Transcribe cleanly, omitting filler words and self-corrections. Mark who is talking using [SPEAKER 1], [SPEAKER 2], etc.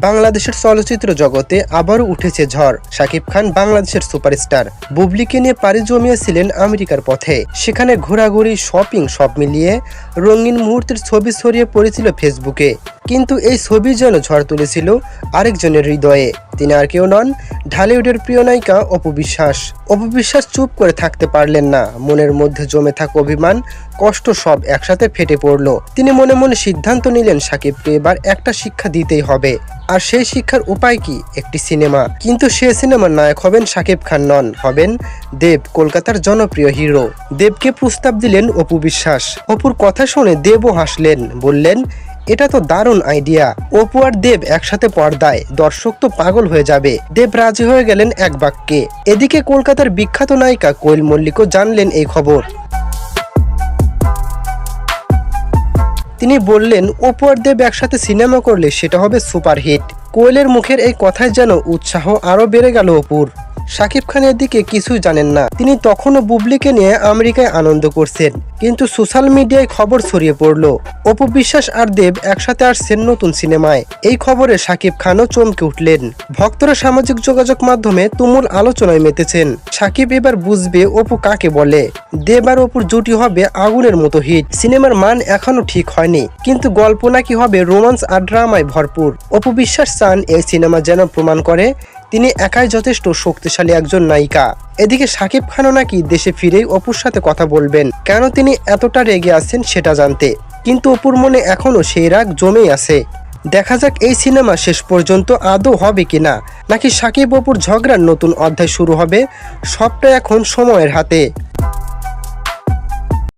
[SPEAKER 1] বাংলাদেশের চলচ্চিত্র জগতে আবারও উঠেছে ঝড়। শাকিব খান বাংলাদেশের সুপারস্টার। বুবলিকে নিয়ে পাড়ি জমিয়েছিলেন আমেরিকার পথে। সেখানে ঘোরাঘুরি, শপিং সব মিলিয়ে রঙিন মুহূর্তের ছবি ছড়িয়ে পড়েছিল ফেসবুকে। কিন্তু এই ছবি যেন ঝড় তুলেছিল আরেকজনের হৃদয়ে। তিনি আর কেউ নন, ঢালিউডের প্রিয় নায়িকা অপু বিশ্বাস। অপু বিশ্বাস চুপ করে থাকতে পারলেন না। মনের মধ্যে জমে থাকা অভিমান, কষ্ট সব একসাথে ফেটে পড়ল। তিনি মনে মনে সিদ্ধান্ত নিলেন শাকিবকে এবার একটা শিক্ষা দিতেই হবে। আর সেই শিক্ষার উপায় কি? একটি সিনেমা। কিন্তু সে সিনেমার নায়ক হবেন শাকিব খান নন, হবেন দেব, কলকাতার জনপ্রিয় হিরো। দেবকে প্রস্তাব দিলেন অপু বিশ্বাস। অপুর কথা শুনে দেবও হাসলেন, বললেন, এটা তো দারুণ আইডিয়া। অপু আর দেব একসাথে পর্দায়, দর্শক তো পাগল হয়ে যাবে। দেব রাজি হয়ে গেলেন এক বাক্যে। এদিকে কলকাতার বিখ্যাত নায়িকা কোয়েল মল্লিকও জানলেন এই খবর। তিনি বললেন, অপু আর দেব একসাথে সিনেমা করলে সেটা হবে সুপারহিট। কোয়েলের মুখের এই কথায় যেন উৎসাহ আরো বেড়ে গেল অপুর। শাকিব খানের দিকে কিছুই জানেন না। তিনি তখনও বুবলিকে নিয়ে আমেরিকায় আনন্দ করছেন। কিন্তু সোশ্যাল মিডিয়ায় খবর ছড়িয়ে পড়ল, অপু বিশ্বাস আর দেব একসাথে আসছেন নতুন সিনেমায়। এই খবরে শাকিব খানও চমকে উঠলেন। ভক্তরা সামাজিক যোগাযোগ মাধ্যমে তুমুল আলোচনায় মেতেছেন। শাকিব এবার বুঝবে অপু কাকে বলে। দেব আর অপুর জুটি হবে আগুনের মতো হিট। সিনেমার মান এখনো ঠিক হয়নি, কিন্তু গল্প নাকি হবে রোমান্স আর ড্রামায় ভরপুর। অপু বিশ্বাস চান এই সিনেমা যেন প্রমাণ করে তিনি একাই যথেষ্ট শক্তিশালী একজন নায়িকা। এদিকে শাকিব খানও নাকি দেশে ফিরেই অপুর সাথে কথা বলবেন। কেন তিনি এতটা রেগে আছেন সেটা জানতে। কিন্তু অপুর মনে এখনো সেই রাগ জমেই আছে। দেখা যাক এই সিনেমা শেষ পর্যন্ত আদৌ হবে কিনা, নাকি শাকিব অপুর ঝগড়ার নতুন অধ্যায় শুরু হবে। সবটা এখন সময়ের হাতে।